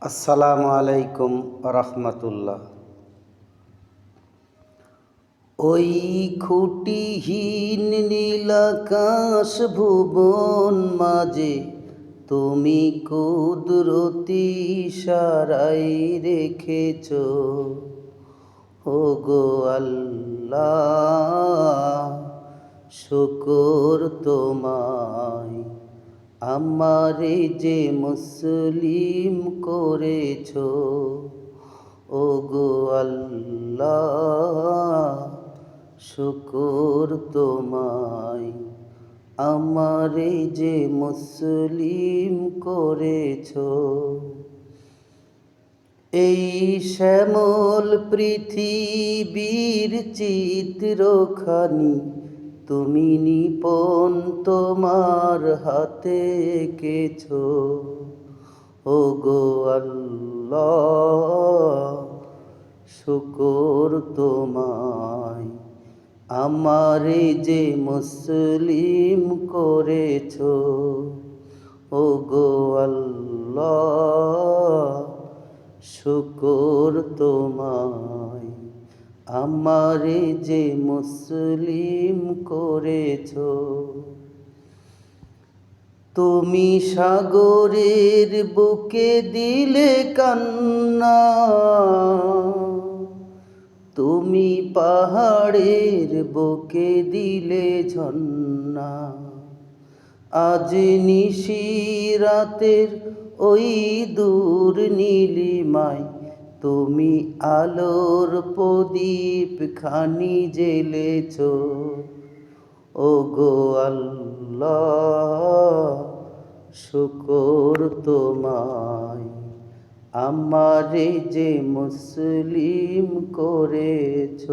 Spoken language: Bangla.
আসসালামু আলাইকুম রহমতুল্লাহ। ওই খুঁটিহীন নীলাকাশ ভুবন মাঝে তুমি কুদরতি ইশারায় রেখেছ, ওগো আল্লাহ শুকর তোমায়। আমারে যে মুসলিম করেছ, ওগো আল্লাহ শুকর তোমায়। আমারে যে মুসলিম করেছ। এই শ্যামল পৃথিবীর চিত্রখানি তুমি নিপন তোমার হাতে এঁকেছ, ওগো আল্লাহ শুকর তোমায়। আমারে যে মুসলিম করেছ, ওগো আল্লাহ শুকর তোমায়। আমারে যে মুসলিম করেছ। তুমি সাগরের বুকে দিলে কান্না, তুমি পাহাড়ের বুকে দিলে ঝর্ণা। আজ নিশিরাতের ওই দূর নীলিমায় তুমি আলোর প্রদীপ খানি জ্বেলেছ, ওগো আল্লাহ শুকর তোমায়। আমারে যে মুসলিম করেছ।